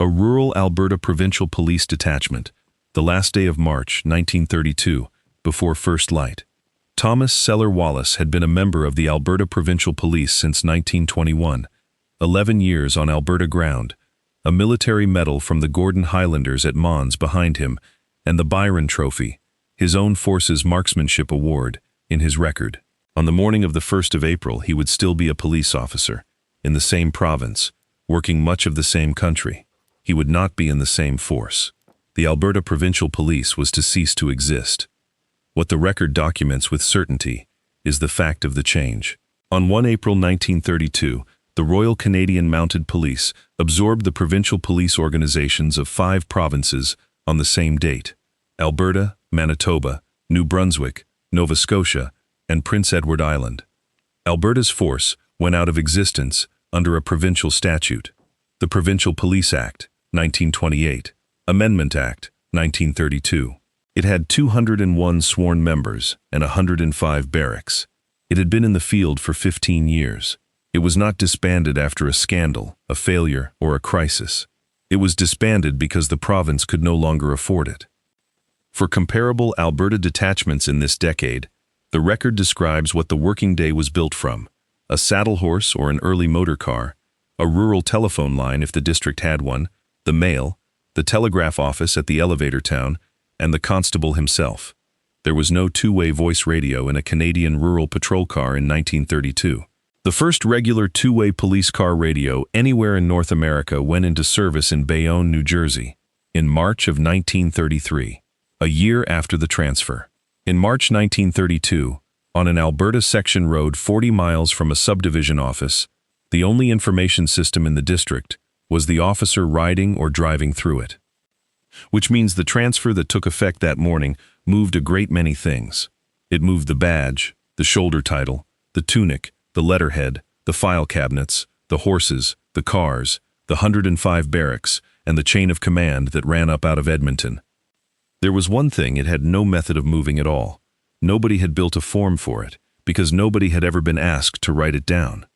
A rural Alberta Provincial Police detachment, the last day of March 1932, before first light. Thomas Seller Wallace had been a member of the Alberta Provincial Police since 1921, 11 years on Alberta ground, a military medal from the Gordon Highlanders at Mons behind him, and the Byron Trophy, his own force's marksmanship award, in his record. On the morning of the 1st of April, he would still be a police officer, in the same province, working much of the same country. He would not be in the same force. The Alberta Provincial Police was to cease to exist. What the record documents with certainty is the fact of the change. On 1 April 1932, the Royal Canadian Mounted Police absorbed the provincial police organizations of 5 provinces on the same date: Alberta, Manitoba, New Brunswick, Nova Scotia, and Prince Edward Island. Alberta's force went out of existence under a provincial statute, the Provincial Police Act, 1928, Amendment Act, 1932. It had 201 sworn members and 105 barracks. It had been in the field for 15 years. It was not disbanded after a scandal, a failure, or a crisis. It was disbanded because the province could no longer afford it. For comparable Alberta detachments in this decade, the record describes what the working day was built from: a saddle horse or an early motor car, a rural telephone line if the district had one, the mail, the telegraph office at the elevator town, and the constable himself. There was no two-way voice radio in a Canadian rural patrol car in 1932. The first regular two-way police car radio anywhere in North America went into service in Bayonne, New Jersey, in March of 1933, a year after the transfer. In March 1932, on an Alberta section road 40 miles from a subdivision office, the only information system in the district was the officer riding or driving through it. Which means the transfer that took effect that morning moved a great many things. It moved the badge, the shoulder title, the tunic, the letterhead, the file cabinets, the horses, the cars, the 105 barracks, and the chain of command that ran up out of Edmonton. There was one thing it had no method of moving at all. Nobody had built a form for it, because nobody had ever been asked to write it down.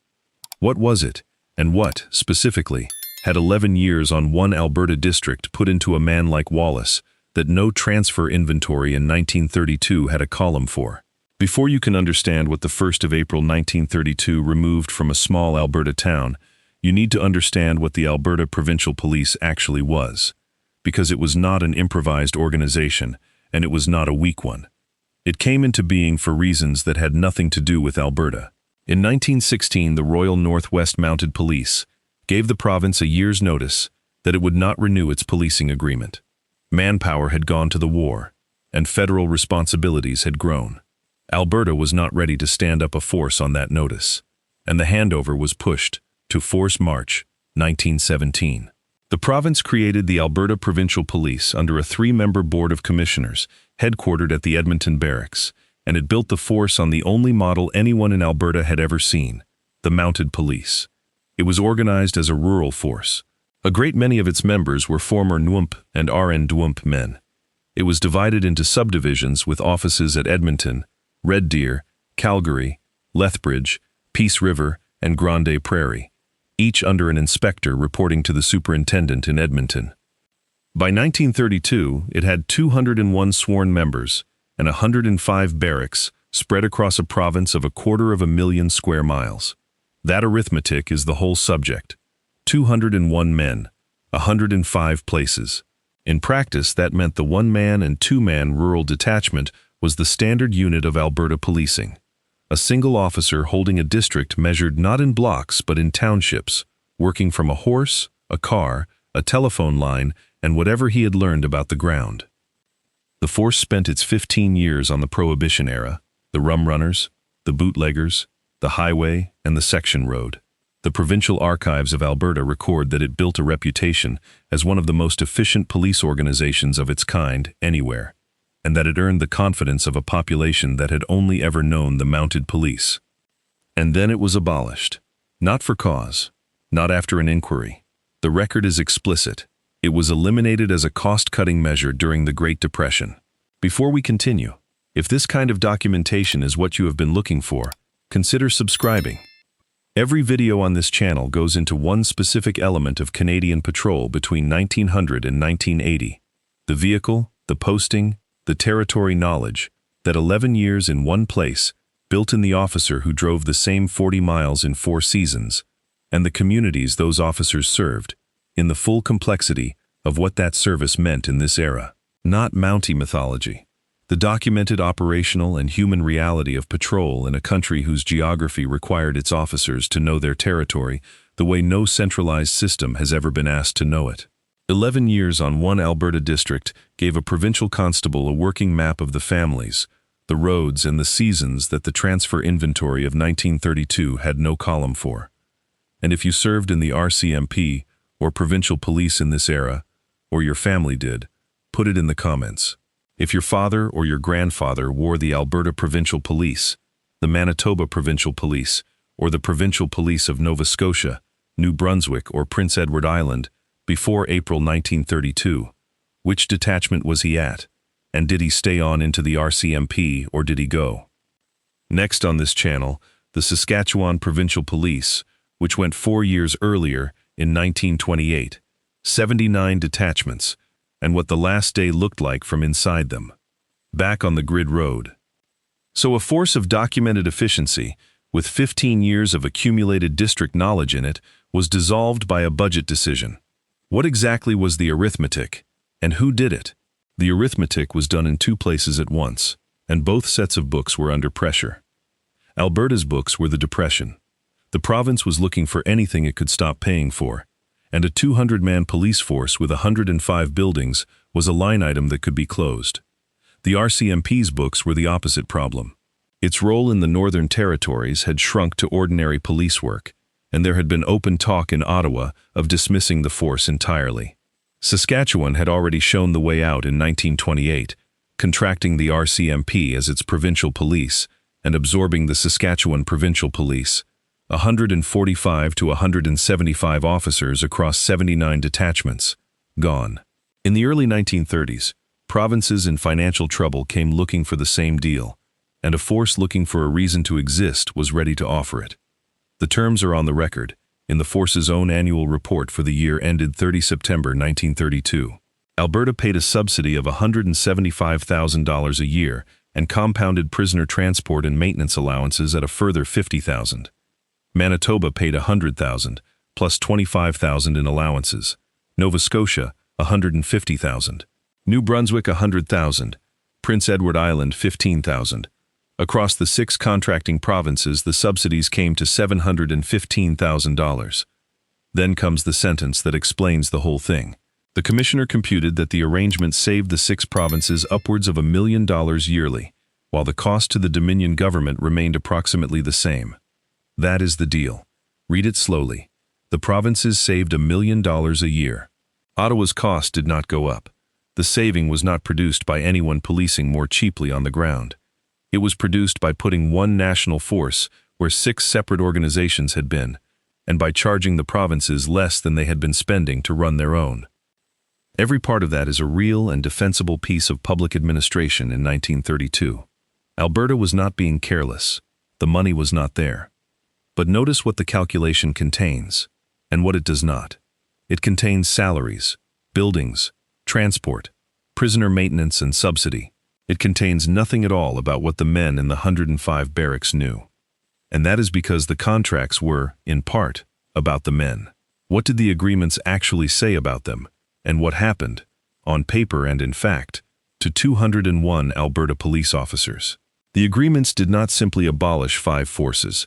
What was it, and what, specifically, had 11 years on one Alberta district put into a man like Wallace that no transfer inventory in 1932 had a column for? Before you can understand what the 1st of April 1932 removed from a small Alberta town, you need to understand what the Alberta Provincial Police actually was, because it was not an improvised organization, and it was not a weak one. It came into being for reasons that had nothing to do with Alberta. In 1916, the Royal Northwest Mounted Police gave the province a year's notice that it would not renew its policing agreement. Manpower had gone to the war, and federal responsibilities had grown. Alberta was not ready to stand up a force on that notice, and the handover was pushed to Force March 1917. The province created the Alberta Provincial Police under a 3-member board of commissioners, headquartered at the Edmonton Barracks, and it built the force on the only model anyone in Alberta had ever seen, the Mounted Police. It was organized as a rural force. A great many of its members were former NWMP and RN-DWMP men. It was divided into subdivisions with offices at Edmonton, Red Deer, Calgary, Lethbridge, Peace River, and Grande Prairie, each under an inspector reporting to the superintendent in Edmonton. By 1932, it had 201 sworn members and 105 barracks spread across a province of 250,000 square miles. That arithmetic is the whole subject. 201 men, 105 places. In practice, that meant the 1-man and 2-man rural detachment was the standard unit of Alberta policing. A single officer holding a district measured not in blocks but in townships, working from a horse, a car, a telephone line, and whatever he had learned about the ground. The force spent its 15 years on the Prohibition era, the rum runners, the bootleggers, the highway, and the section road. The provincial archives of Alberta record that it built a reputation as one of the most efficient police organizations of its kind anywhere, and that it earned the confidence of a population that had only ever known the mounted police. And then it was abolished. Not for cause, not after an inquiry. The record is explicit. It was eliminated as a cost-cutting measure during the Great Depression. Before we continue, if this kind of documentation is what you have been looking for, consider subscribing. Every video on this channel goes into one specific element of Canadian patrol between 1900 and 1980. The vehicle, the posting, the territory knowledge, that 11 years in one place, built in the officer who drove the same 40 miles in 4 seasons, and the communities those officers served, in the full complexity of what that service meant in this era. Not Mountie mythology. The documented operational and human reality of patrol in a country whose geography required its officers to know their territory the way no centralized system has ever been asked to know it. 11 years on one Alberta district gave a provincial constable a working map of the families, the roads, and the seasons that the transfer inventory of 1932 had no column for. And if you served in the RCMP or provincial police in this era, or your family did, put it in the comments. If your father or your grandfather wore the Alberta Provincial Police, the Manitoba Provincial Police, or the Provincial Police of Nova Scotia, New Brunswick, or Prince Edward Island before April 1932, which detachment was he at? And did he stay on into the RCMP or did he go? Next on this channel, the Saskatchewan Provincial Police, which went 4 years earlier in 1928, 79 detachments, and what the last day looked like from inside them. Back on the grid road. So a force of documented efficiency, with 15 years of accumulated district knowledge in it, was dissolved by a budget decision. What exactly was the arithmetic, and who did it? The arithmetic was done in 2 places at once, and both sets of books were under pressure. Alberta's books were the Depression. The province was looking for anything it could stop paying for, and a 200-man police force with 105 buildings was a line item that could be closed. The RCMP's books were the opposite problem. Its role in the Northern Territories had shrunk to ordinary police work, and there had been open talk in Ottawa of dismissing the force entirely. Saskatchewan had already shown the way out in 1928, contracting the RCMP as its provincial police and absorbing the Saskatchewan Provincial Police, 145 to 175 officers across 79 detachments, gone. In the early 1930s, provinces in financial trouble came looking for the same deal, and a force looking for a reason to exist was ready to offer it. The terms are on the record, in the force's own annual report for the year ended 30 September 1932. Alberta paid a subsidy of $175,000 a year and compounded prisoner transport and maintenance allowances at a further $50,000. Manitoba paid $100,000, plus $25,000 in allowances. Nova Scotia, $150,000. New Brunswick, $100,000. Prince Edward Island, $15,000. Across the 6 contracting provinces, the subsidies came to $715,000. Then comes the sentence that explains the whole thing. The commissioner computed that the arrangement saved the 6 provinces upwards of $1 million yearly, while the cost to the Dominion government remained approximately the same. That is the deal. Read it slowly. The provinces saved $1 million a year. Ottawa's cost did not go up. The saving was not produced by anyone policing more cheaply on the ground. It was produced by putting one national force where 6 separate organizations had been, and by charging the provinces less than they had been spending to run their own. Every part of that is a real and defensible piece of public administration in 1932. Alberta was not being careless. The money was not there. But notice what the calculation contains, and what it does not. It contains salaries, buildings, transport, prisoner maintenance and subsidy. It contains nothing at all about what the men in the 105 barracks knew. And that is because the contracts were, in part, about the men. What did the agreements actually say about them, and what happened, on paper and in fact, to 201 Alberta police officers? The agreements did not simply abolish 5 forces.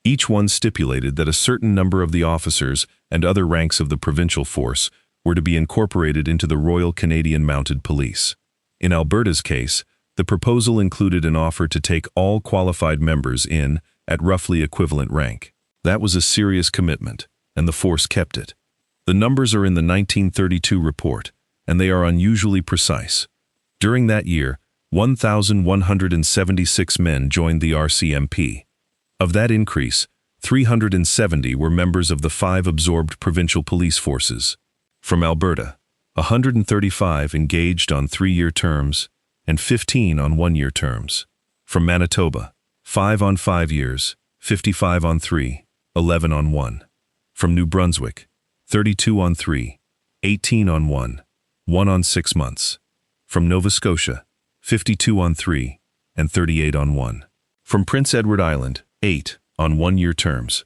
Each one stipulated that a certain number of the officers and other ranks of the provincial force were to be incorporated into the Royal Canadian Mounted Police. In Alberta's case, the proposal included an offer to take all qualified members in at roughly equivalent rank. That was a serious commitment, and the force kept it. The numbers are in the 1932 report, and they are unusually precise. During that year, 1,176 men joined the RCMP. Of that increase, 370 were members of the 5 absorbed provincial police forces. From Alberta, 135 engaged on 3-year terms and 15 on 1-year terms. From Manitoba, 5 on 5 years, 55 on 3, 11 on 1. From New Brunswick, 32 on 3, 18 on 1, 1 on 6 months. From Nova Scotia, 52 on 3, and 38 on 1. From Prince Edward Island, 8 on 1-year terms.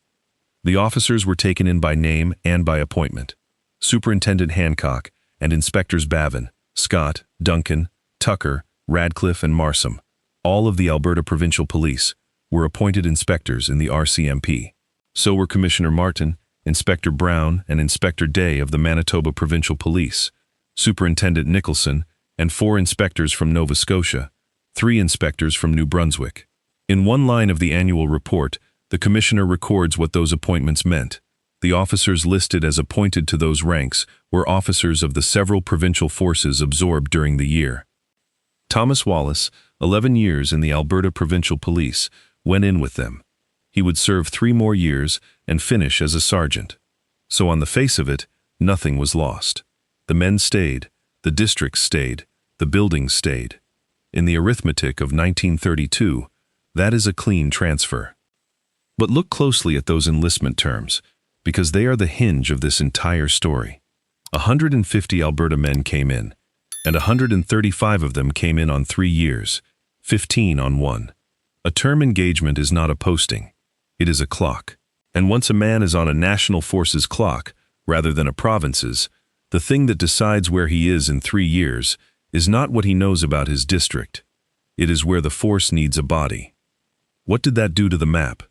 The officers were taken in by name and by appointment. Superintendent Hancock and Inspectors Bavin, Scott, Duncan, Tucker, Radcliffe, and Marsom, all of the Alberta Provincial Police, were appointed inspectors in the RCMP. So were Commissioner Martin, Inspector Brown, and Inspector Day of the Manitoba Provincial Police, Superintendent Nicholson, and 4 inspectors from Nova Scotia, 3 inspectors from New Brunswick. In one line of the annual report, the Commissioner records what those appointments meant. The officers listed as appointed to those ranks were officers of the several provincial forces absorbed during the year. Thomas Wallace, 11 years in the Alberta Provincial Police, went in with them. He would serve 3 more years and finish as a sergeant. So on the face of it, nothing was lost. The men stayed, the districts stayed, the buildings stayed. In the arithmetic of 1932, that is a clean transfer. But look closely at those enlistment terms, because they are the hinge of this entire story. 150 Alberta men came in, and 135 of them came in on 3 years, 15 on 1. A term engagement is not a posting. It is a clock. And once a man is on a national forces clock, rather than a province's, the thing that decides where he is in 3 years is not what he knows about his district. It is where the force needs a body. What did that do to the map?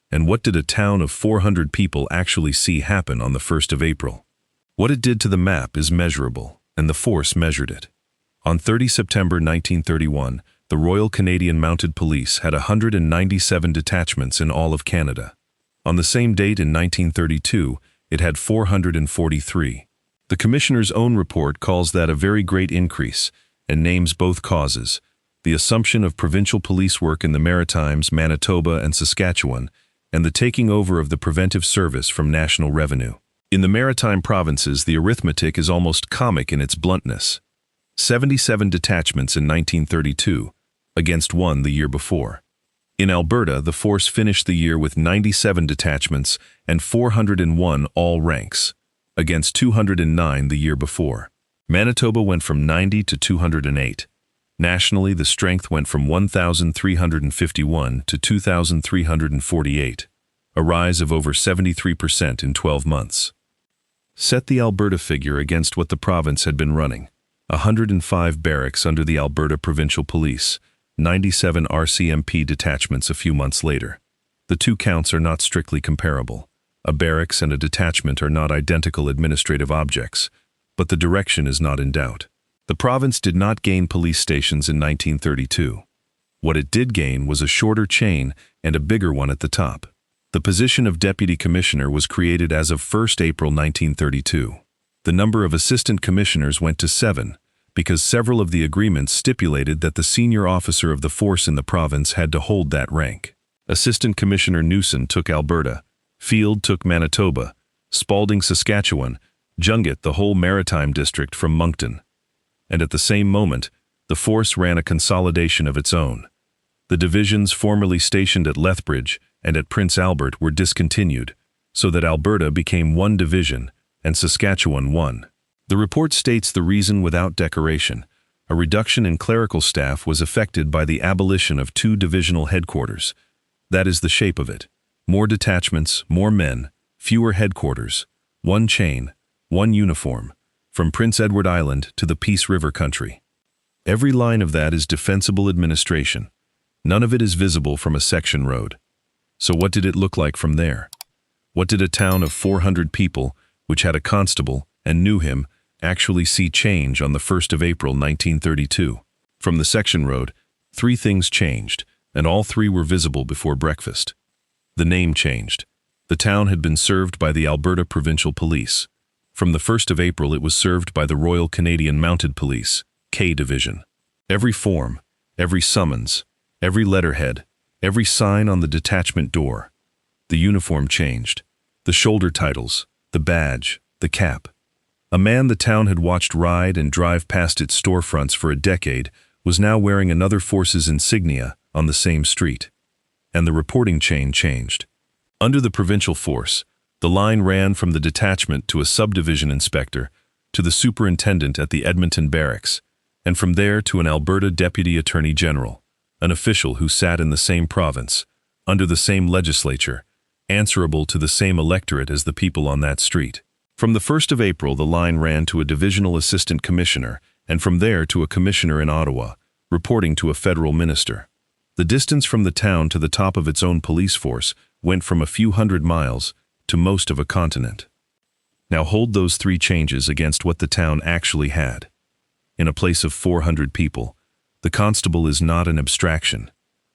And what did a town of 400 people actually see happen on the 1st of April? What it did to the map is measurable, and the force measured it. On 30 September 1931, the Royal Canadian Mounted Police had 197 detachments in all of Canada. On the same date in 1932, it had 443. The Commissioner's own report calls that a very great increase, and names both causes: the assumption of provincial police work in the Maritimes, Manitoba, and Saskatchewan, and the taking over of the preventive service from national revenue. In the Maritime provinces, the arithmetic is almost comic in its bluntness. 77 detachments in 1932, against 1 the year before. In Alberta, the force finished the year with 97 detachments and 401 all ranks, against 209 the year before. Manitoba went from 90 to 208. Nationally, the strength went from 1,351 to 2,348, a rise of over 73% in 12 months. Set the Alberta figure against what the province had been running: 105 barracks under the Alberta Provincial Police, 97 RCMP detachments a few months later. The two counts are not strictly comparable. A barracks and a detachment are not identical administrative objects, but the direction is not in doubt. The province did not gain police stations in 1932. What it did gain was a shorter chain and a bigger one at the top. The position of Deputy Commissioner was created as of 1st April 1932. The number of assistant commissioners went to 7, because several of the agreements stipulated that the senior officer of the force in the province had to hold that rank. Assistant Commissioner Newson took Alberta, Field took Manitoba, Spalding Saskatchewan, Junget the whole Maritime district from Moncton. And at the same moment, the force ran a consolidation of its own. The divisions formerly stationed at Lethbridge and at Prince Albert were discontinued, so that Alberta became 1 division and Saskatchewan 1. The report states the reason without decoration: a reduction in clerical staff was effected by the abolition of 2 divisional headquarters. That is the shape of it: more detachments, more men, fewer headquarters, 1 chain, 1 uniform, from Prince Edward Island to the Peace River country. Every line of that is defensible administration. None of it is visible from a section road. So what did it look like from there? What did a town of 400 people, which had a constable and knew him, actually see change on the 1st of April 1932? From the section road, 3 things changed, and all 3 were visible before breakfast. The name changed. The town had been served by the Alberta Provincial Police. From the 1st of April it was served by the Royal Canadian Mounted Police, K Division. Every form, every summons, every letterhead, every sign on the detachment door. The uniform changed. The shoulder titles, the badge, the cap. A man the town had watched ride and drive past its storefronts for a decade was now wearing another force's insignia on the same street. And the reporting chain changed. Under the provincial force, the line ran from the detachment to a subdivision inspector, to the superintendent at the Edmonton Barracks, and from there to an Alberta Deputy Attorney General, an official who sat in the same province, under the same legislature, answerable to the same electorate as the people on that street. From the 1st of April, the line ran to a divisional assistant commissioner, and from there to a commissioner in Ottawa, reporting to a federal minister. The distance from the town to the top of its own police force went from a few hundred miles to most of a continent. Now hold those three changes against what the town actually had. In a place of 400 people, the constable is not an abstraction.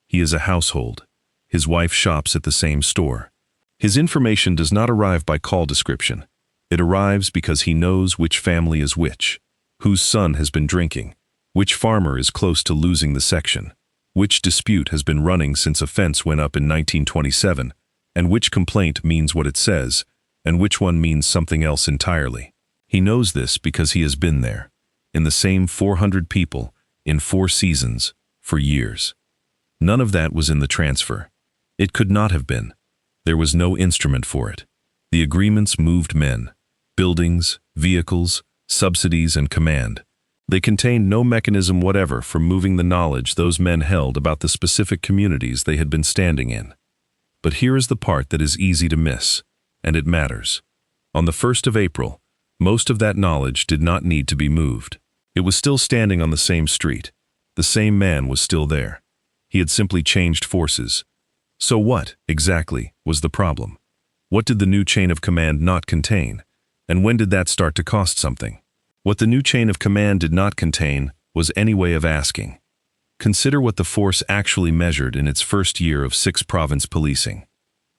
He is a household. His wife shops at the same store. His information does not arrive by call description. It arrives because he knows which family is which, whose son has been drinking, which farmer is close to losing the section, which dispute has been running since a fence went up in 1927, and which complaint means what it says, and which one means something else entirely. He knows this because he has been there, in the same 400 people, in 4 seasons, for years. None of that was in the transfer. It could not have been. There was no instrument for it. The agreements moved men, buildings, vehicles, subsidies, and command. They contained no mechanism whatever for moving the knowledge those men held about the specific communities they had been standing in. But here is the part that is easy to miss, and it matters. On the 1st of April, most of that knowledge did not need to be moved. It was still standing on the same street. The same man was still there. He had simply changed forces. So what, exactly, was the problem? What did the new chain of command not contain? And when did that start to cost something? What the new chain of command did not contain was any way of asking. Consider what the force actually measured in its first year of 6-province policing.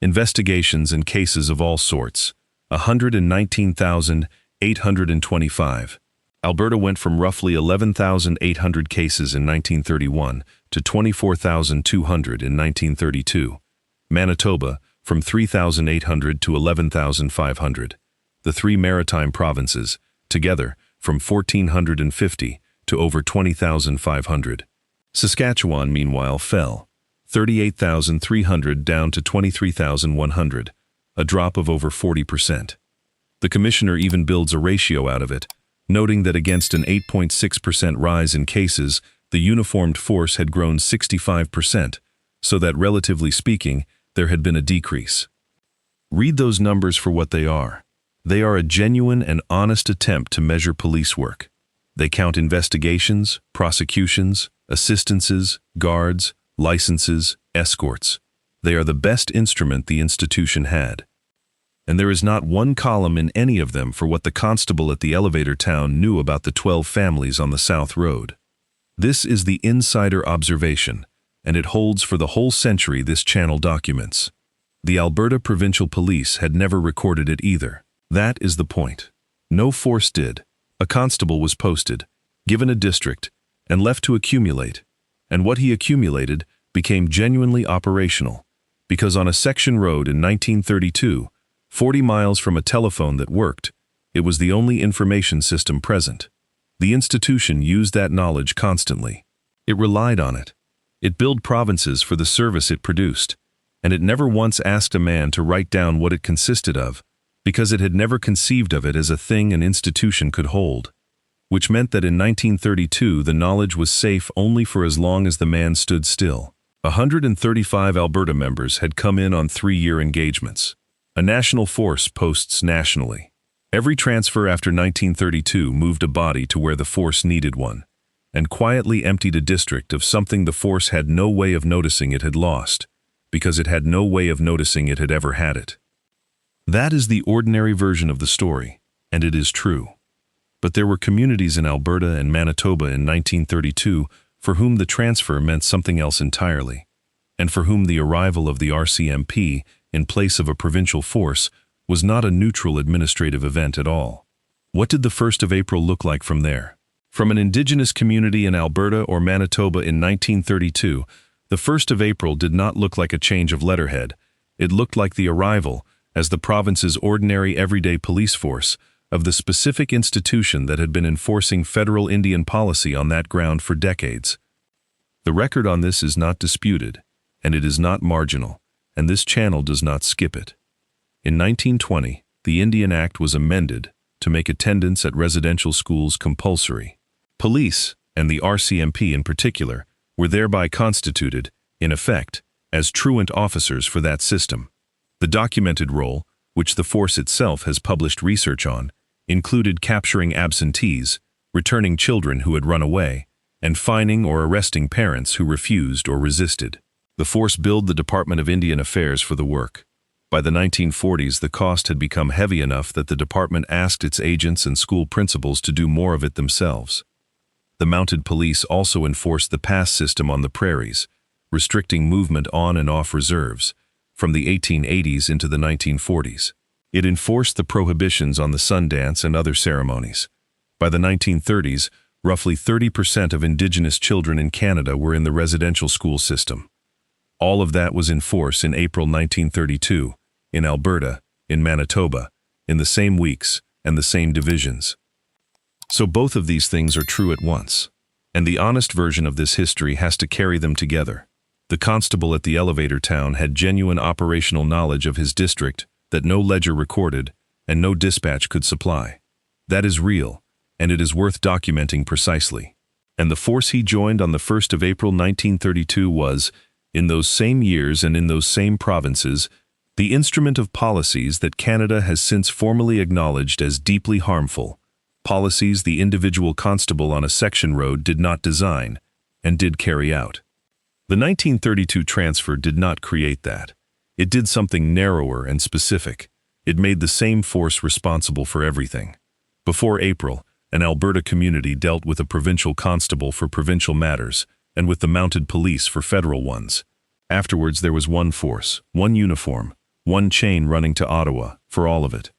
Investigations and cases of all sorts, 119,825. Alberta went from roughly 11,800 cases in 1931 to 24,200 in 1932. Manitoba from 3,800 to 11,500. The 3 maritime provinces, together, from 1,450 to over 20,500. Saskatchewan, meanwhile, fell, 38,300 down to 23,100, a drop of over 40%. The commissioner even builds a ratio out of it, noting that against an 8.6% rise in cases, the uniformed force had grown 65%, so that, relatively speaking, there had been a decrease. Read those numbers for what they are. They are a genuine and honest attempt to measure police work. They count investigations, prosecutions, assistances, guards, licenses, escorts. They are the best instrument the institution had. And there is not one column in any of them for what the constable at the elevator town knew about the 12 families on the South Road. This is the insider observation, and it holds for the whole century this channel documents. The Alberta Provincial Police had never recorded it either. That is the point. No force did. A constable was posted, given a district, and left to accumulate. And what he accumulated became genuinely operational, because on a section road in 1932, 40 miles from a telephone that worked, it was the only information system present. The institution used that knowledge constantly. It relied on it. It billed provinces for the service it produced, and it never once asked a man to write down what it consisted of, because it had never conceived of it as a thing an institution could hold, which meant that in 1932 the knowledge was safe only for as long as the man stood still. 135 Alberta members had come in on 3-year engagements. A national force posts nationally. Every transfer after 1932 moved a body to where the force needed one, and quietly emptied a district of something the force had no way of noticing it had lost, because it had no way of noticing it had ever had it. That is the ordinary version of the story, and it is true. But there were communities in Alberta and Manitoba in 1932 for whom the transfer meant something else entirely, and for whom the arrival of the RCMP in place of a provincial force was not a neutral administrative event at all. What did the 1st of April look like from there? From an Indigenous community in Alberta or Manitoba in 1932, the 1st of April did not look like a change of letterhead. It looked like the arrival, as the province's ordinary everyday police force, of the specific institution that had been enforcing federal Indian policy on that ground for decades. The record on this is not disputed, and it is not marginal, and this channel does not skip it. In 1920, the Indian Act was amended to make attendance at residential schools compulsory. Police, and the RCMP in particular, were thereby constituted, in effect, as truant officers for that system. The documented role, which the force itself has published research on, included capturing absentees, returning children who had run away, and fining or arresting parents who refused or resisted. The force billed the Department of Indian Affairs for the work. By the 1940s, the cost had become heavy enough that the department asked its agents and school principals to do more of it themselves. The mounted police also enforced the pass system on the prairies, restricting movement on and off reserves, from the 1880s into the 1940s. It enforced the prohibitions on the Sundance and other ceremonies. By the 1930s, roughly 30% of Indigenous children in Canada were in the residential school system. All of that was in force in April 1932, in Alberta, in Manitoba, in the same weeks and the same divisions. So both of these things are true at once, and the honest version of this history has to carry them together. The constable at the elevator town had genuine operational knowledge of his district that no ledger recorded and no dispatch could supply. That is real, and it is worth documenting precisely. And the force he joined on the 1st of April 1932 was, in those same years and in those same provinces, the instrument of policies that Canada has since formally acknowledged as deeply harmful, policies the individual constable on a section road did not design and did carry out. The 1932 transfer did not create that. It did something narrower and specific. It made the same force responsible for everything. Before April, an Alberta community dealt with a provincial constable for provincial matters and with the mounted police for federal ones. Afterwards, there was one force, one uniform, one chain running to Ottawa for all of it.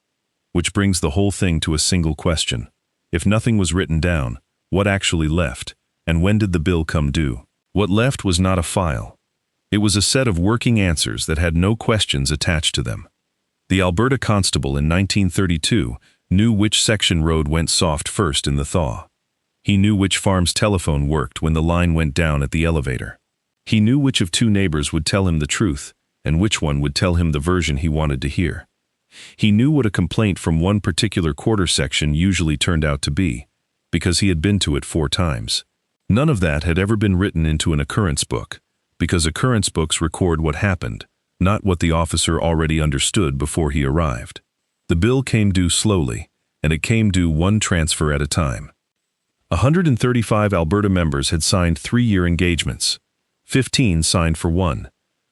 Which brings the whole thing to a single question. If nothing was written down, what actually left, and when did the bill come due? What left was not a file. It was a set of working answers that had no questions attached to them. The Alberta constable in 1932 knew which section road went soft first in the thaw. He knew which farm's telephone worked when the line went down at the elevator. He knew which of two neighbors would tell him the truth, and which one would tell him the version he wanted to hear. He knew what a complaint from one particular quarter section usually turned out to be, because he had been to it 4 times. None of that had ever been written into an occurrence book, because occurrence books record what happened, not what the officer already understood before he arrived. The bill came due slowly, and it came due one transfer at a time. 135 Alberta members had signed 3-year engagements. 15 signed for 1.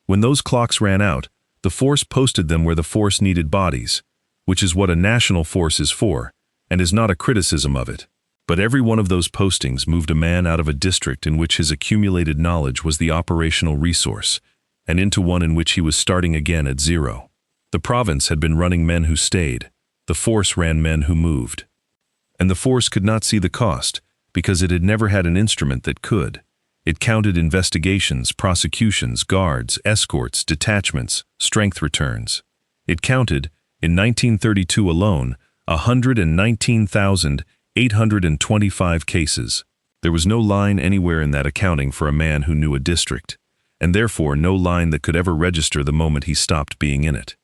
When those clocks ran out, the force posted them where the force needed bodies, which is what a national force is for, and is not a criticism of it. But every one of those postings moved a man out of a district in which his accumulated knowledge was the operational resource, and into one in which he was starting again at zero. The province had been running men who stayed. The force ran men who moved. And the force could not see the cost, because it had never had an instrument that could. It counted investigations, prosecutions, guards, escorts, detachments, strength returns. It counted, in 1932 alone, 119,825 cases. There was no line anywhere in that accounting for a man who knew a district, and therefore no line that could ever register the moment he stopped being in it.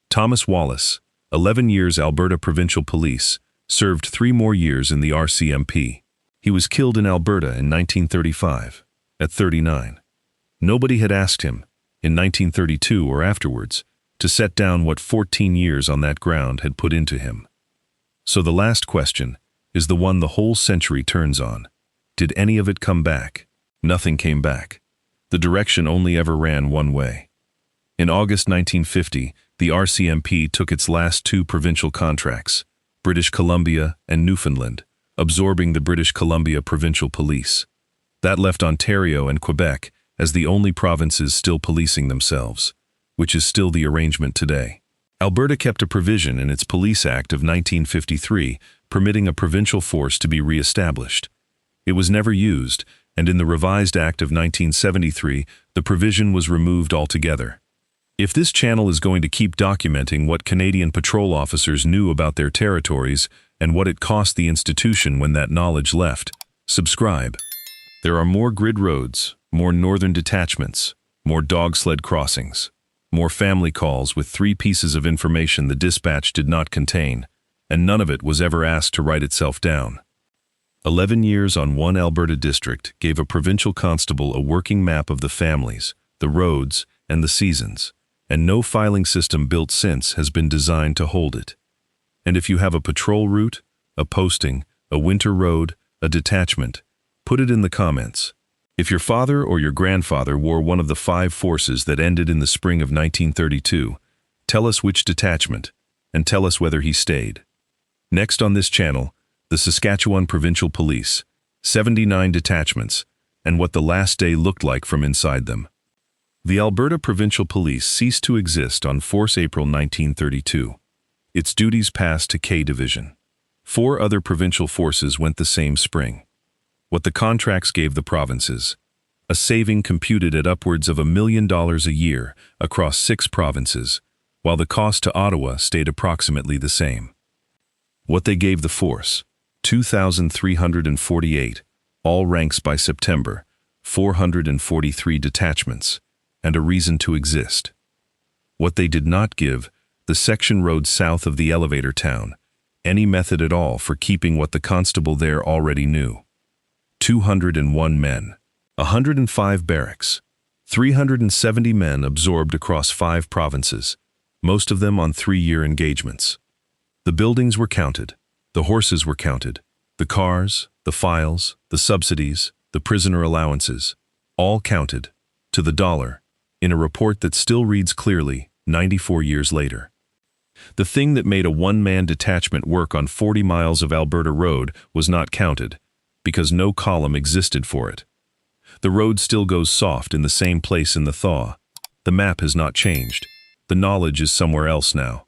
Thomas Wallace, 11 years Alberta Provincial Police, served 3 more years in the RCMP. He was killed in Alberta in 1935, at 39. Nobody had asked him, in 1932 or afterwards, to set down what 14 years on that ground had put into him. So the last question is the one the whole century turns on. Did any of it come back? Nothing came back. The direction only ever ran one way. In August 1950, the RCMP took its last 2 provincial contracts, British Columbia and Newfoundland, absorbing the British Columbia Provincial Police. That left Ontario and Quebec as the only provinces still policing themselves, which is still the arrangement today. Alberta kept a provision in its Police Act of 1953 permitting a provincial force to be re-established. It was never used, and in the revised Act of 1973, the provision was removed altogether. If this channel is going to keep documenting what Canadian patrol officers knew about their territories and what it cost the institution when that knowledge left, subscribe. There are more grid roads, more northern detachments, more dog sled crossings. More family calls with 3 pieces of information the dispatch did not contain, and none of it was ever asked to write itself down. 11 years on one Alberta district gave a provincial constable a working map of the families, the roads, and the seasons, and no filing system built since has been designed to hold it. And if you have a patrol route, a posting, a winter road, a detachment, put it in the comments. If your father or your grandfather wore one of the 5 forces that ended in the spring of 1932, tell us which detachment, and tell us whether he stayed. Next on this channel, the Saskatchewan Provincial Police, 79 detachments, and what the last day looked like from inside them. The Alberta Provincial Police ceased to exist on April 1932. Its duties passed to K Division. 4 other provincial forces went the same spring. What the contracts gave the provinces: a saving computed at upwards of $1 million a year across 6 provinces, while the cost to Ottawa stayed approximately the same. What they gave the force: 2,348, all ranks by September, 443 detachments, and a reason to exist. What they did not give: the section road south of the elevator town, any method at all for keeping what the constable there already knew. 201 men, 105 barracks, 370 men absorbed across 5 provinces, most of them on 3-year engagements. The buildings were counted, the horses were counted, the cars, the files, the subsidies, the prisoner allowances, all counted, to the dollar, in a report that still reads clearly 94 years later. The thing that made a 1-man detachment work on 40 miles of Alberta road was not counted, because no column existed for it. The road still goes soft in the same place in the thaw. The map has not changed. The knowledge is somewhere else now.